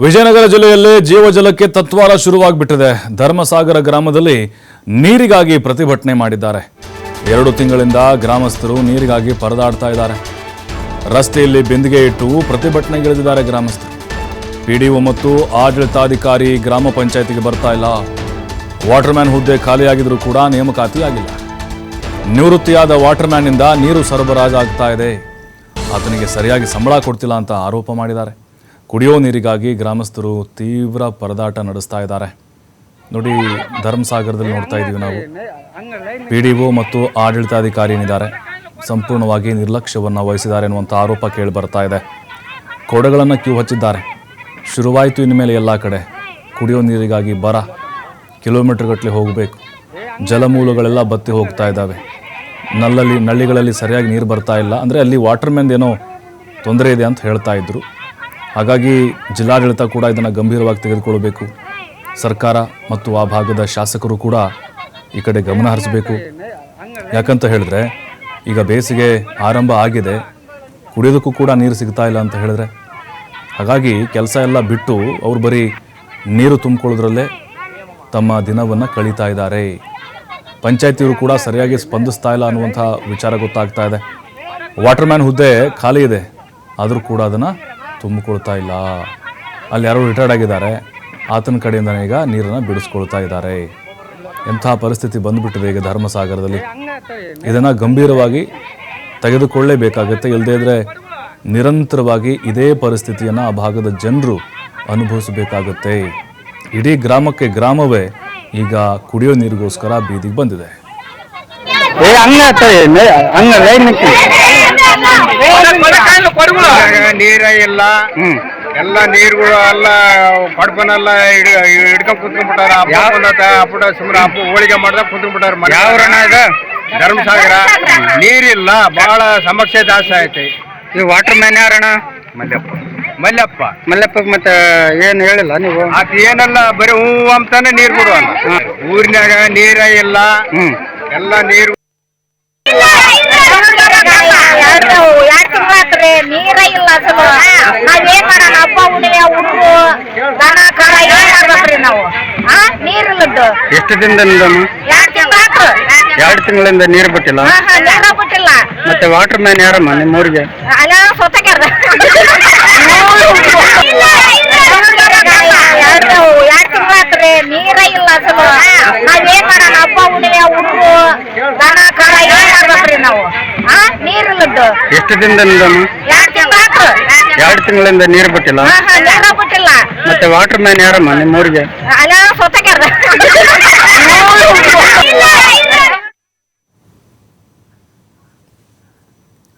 ವಿಜಯನಗರ ಜಿಲ್ಲೆಯಲ್ಲಿ ಜೀವಜಲಕ್ಕೆ ತತ್ವಾರ ಶುರುವಾಗ್ಬಿಟ್ಟಿದೆ. ಧರ್ಮಸಾಗರ ಗ್ರಾಮದಲ್ಲಿ ನೀರಿಗಾಗಿ ಪ್ರತಿಭಟನೆ ಮಾಡಿದ್ದಾರೆ. 2 ತಿಂಗಳಿಂದ ಗ್ರಾಮಸ್ಥರು ನೀರಿಗಾಗಿ ಪರದಾಡ್ತಾ ಇದ್ದಾರೆ. ರಸ್ತೆಯಲ್ಲಿ ಬಿಂದಿಗೆ ಇಟ್ಟು ಪ್ರತಿಭಟನೆಗಿಳಿದಿದ್ದಾರೆ ಗ್ರಾಮಸ್ಥರು. ಪಿಡಿಒ ಮತ್ತು ಆಡಳಿತಾಧಿಕಾರಿ ಗ್ರಾಮ ಪಂಚಾಯತಿಗೆ ಬರ್ತಾ ಇಲ್ಲ. ವಾಟರ್ಮ್ಯಾನ್ ಹುದ್ದೆ ಖಾಲಿಯಾಗಿದ್ರೂ ಕೂಡ ನೇಮಕಾತಿ ಆಗಿಲ್ಲ. ನಿವೃತ್ತಿಯಾದ ವಾಟರ್ಮ್ಯಾನ್ನಿಂದ ನೀರು ಸರಬರಾಜಾಗ್ತಾ ಇದೆ. ಆತನಿಗೆ ಸರಿಯಾಗಿ ಸಂಬಳ ಕೊಡ್ತಿಲ್ಲ ಅಂತ ಆರೋಪ ಮಾಡಿದ್ದಾರೆ. ಕುಡಿಯೋ ನೀರಿಗಾಗಿ ಗ್ರಾಮಸ್ಥರು ತೀವ್ರ ಪರದಾಟ ನಡೆಸ್ತಾ ಇದ್ದಾರೆ. ನೋಡಿ, ಧರ್ಮಸಾಗರದಲ್ಲಿ ನೋಡ್ತಾ ಇದ್ದೀವಿ ನಾವು. ಪಿಡಿಒ ಮತ್ತು ಆಡಳಿತಾಧಿಕಾರಿ ಏನಿದ್ದಾರೆ ಸಂಪೂರ್ಣವಾಗಿ ನಿರ್ಲಕ್ಷ್ಯವನ್ನು ವಹಿಸಿದ್ದಾರೆ ಎನ್ನುವಂಥ ಆರೋಪ ಕೇಳಿ ಬರ್ತಾ ಇದೆ. ಕೊಡೆಗಳನ್ನು ಕ್ಯೂ ಹಚ್ಚಿದ್ದಾರೆ. ಶುರುವಾಯಿತು ಇನ್ಮೇಲೆ ಎಲ್ಲ ಕಡೆ ಕುಡಿಯೋ ನೀರಿಗಾಗಿ ಬರ. ಕಿಲೋಮೀಟರ್ ಗಟ್ಟಲೆ ಹೋಗಬೇಕು. ಜಲಮೂಲಗಳೆಲ್ಲ ಬತ್ತಿ ಹೋಗ್ತಾ ಇದ್ದಾವೆ. ನಳ್ಳಿಗಳಲ್ಲಿ ಸರಿಯಾಗಿ ನೀರು ಬರ್ತಾ ಇಲ್ಲ. ಅಂದರೆ ಅಲ್ಲಿ ವಾಟರ್ಮ್ಯಾನ್ ಏನೋ ತೊಂದರೆ ಇದೆ ಅಂತ ಹೇಳ್ತಾ ಇದ್ರು. ಹಾಗಾಗಿ ಜಿಲ್ಲಾಡಳಿತ ಕೂಡ ಇದನ್ನು ಗಂಭೀರವಾಗಿ ತೆಗೆದುಕೊಳ್ಳಬೇಕು. ಸರ್ಕಾರ ಮತ್ತು ಆ ಭಾಗದ ಶಾಸಕರು ಕೂಡ ಈ ಕಡೆ ಗಮನ ಹರಿಸಬೇಕು. ಯಾಕಂತ ಹೇಳಿದ್ರೆ ಈಗ ಬೇಸಿಗೆ ಆರಂಭ ಆಗಿದೆ, ಕುಡಿಯೋದಕ್ಕೂ ಕೂಡ ನೀರು ಸಿಗ್ತಾ ಇಲ್ಲ ಅಂತ ಹೇಳಿದ್ರೆ, ಹಾಗಾಗಿ ಕೆಲಸ ಎಲ್ಲ ಬಿಟ್ಟು ಅವರು ಬರೀ ನೀರು ತುಂಬಿಕೊಳ್ಳೋದ್ರಲ್ಲೇ ತಮ್ಮ ದಿನವನ್ನು ಕಳೀತಾ ಇದ್ದಾರೆ. ಪಂಚಾಯತಿಯವರು ಕೂಡ ಸರಿಯಾಗಿ ಸ್ಪಂದಿಸ್ತಾ ಇಲ್ಲ ಅನ್ನುವಂಥ ವಿಚಾರ ಗೊತ್ತಾಗ್ತಾ ಇದೆ. ವಾಟರ್ಮ್ಯಾನ್ ಹುದ್ದೆ ಖಾಲಿ ಇದೆ, ಆದರೂ ಕೂಡ ಅದನ್ನು ತುಂಬಿಕೊಳ್ತಾ ಇಲ್ಲ. ಅಲ್ಲಿ ಯಾರೋ ರಿಟೈರ್ಡ್ ಆಗಿದ್ದಾರೆ, ಆತನ ಕಡೆಯಿಂದನೇ ಈಗ ನೀರನ್ನು ಬಿಡಿಸ್ಕೊಳ್ತಾ ಇದ್ದಾರೆ. ಎಂಥ ಪರಿಸ್ಥಿತಿ ಬಂದುಬಿಟ್ಟಿದೆ ಈಗ ಧರ್ಮಸಾಗರದಲ್ಲಿ. ಇದನ್ನು ಗಂಭೀರವಾಗಿ ತೆಗೆದುಕೊಳ್ಳಲೇಬೇಕಾಗುತ್ತೆ. ಇಲ್ಲದೇ ಇದ್ದರೆ ನಿರಂತರವಾಗಿ ಇದೇ ಪರಿಸ್ಥಿತಿಯನ್ನು ಆ ಭಾಗದ ಜನರು ಅನುಭವಿಸಬೇಕಾಗುತ್ತೆ. ಇಡೀ ಗ್ರಾಮವೇ ಈಗ ಕುಡಿಯೋ ನೀರಿಗೋಸ್ಕರ ಬೀದಿಗೆ ಬಂದಿದೆ. ನೀರ ಇಲ್ಲ, ಎಲ್ಲ ನೀರುಗಳು ಎಲ್ಲ ಪಡ್ಪನೆಲ್ಲ ಹಿಡ್ಕೊಂಡ್ ಕುತ್ಕೊಂಡ್ಬಿಟ್ಟಾರ. ಅಪ್ಪುಟ ಸುಮ್ಮನೆ ಅಪ್ಪು ಹೋಳಿಗೆ ಮಾಡ್ದಾಗ ಕುತ್ಕೊಂಡ್ಬಿಟ್ಟಾರ. ಯಾವ ಧರ್ಮಸಾಗರ ನೀರಿಲ್ಲ, ಬಹಳ ಸಮಸ್ಯೆ ಜಾಸ್ತಿ ಐತಿ. ಇದು ವಾಟರ್ ಮ್ಯಾನ್ ಯಾರಣ್ಣ? ಮಲ್ಲಪ್ಪ ಮತ್ತೆ ಏನ್ ಹೇಳಿಲ್ಲ ನೀವು? ಅದ್ ಏನೆಲ್ಲ ಬರೀ ಹೂ ಅಂತಾನೆ ನೀರ್ ಬಿಡುವಲ್ಲ. ಊರಿನಾಗ ನೀರ ಇಲ್ಲ, ಎಲ್ಲ ನೀರು ನೀರ ಇಲ್ಲ. ನಾವೇನ್ ಮಾಡೋಣ? ಹಬ್ಬ ಹುಣ್ಣಿಮೆ ಹುಡುಗರು ದನ ಕರ ಏನ್ ಮಾಡ್ಬೇಕ್ರಿ ನಾವು? ನೀರಿಲ್ಲದ್ದು ಎಷ್ಟು ದಿನದಿಂದ? 2 ತಿಂಗಳಿಂದ ನೀರು ಬಿಟ್ಟಿಲ್ಲ. ನೀರ ಬಿಟ್ಟಿಲ್ಲ. ಮತ್ತೆ ವಾಟರ್ ಮ್ಯಾನ್ ಯಾರಮ್ಮ ನಿಮ್ಮೂರಿಗೆ? ಅಲ್ಲ ಸೊತ್ತಕ್ಯಾರ 2 ತಿಂಗಳಾತ್ರಿ ನೀರ ಇಲ್ಲ. ನಾವೇನ್ ಮಾಡೋಣ? ಹಬ್ಬ ಹುಣ್ಣಿಮೆ ಹುಡುಗರು ದನ ಕರ ಏನ್ ಮಾಡ್ಬೇಕ್ರಿ ನಾವು? ನೀರಿಲ್ಲದ್ದು ಎಷ್ಟು ದಿನದಿಂದ? 2 ತಿಂಗಳಿಂದ ನೀರು ಬಿಟ್ಟಿಲ್ಲ. ನೀರ ಬಿಟ್ಟಿಲ್ಲ. ಮತ್ತೆ ವಾಟರ್ ಮ್ಯಾನ್ ಯಾರಮ್ಮ ನಿಮ್ಮೂರಿಗೆ? ಅಲ್ಲ ಸೊತ್ತಕ್ಯಾರ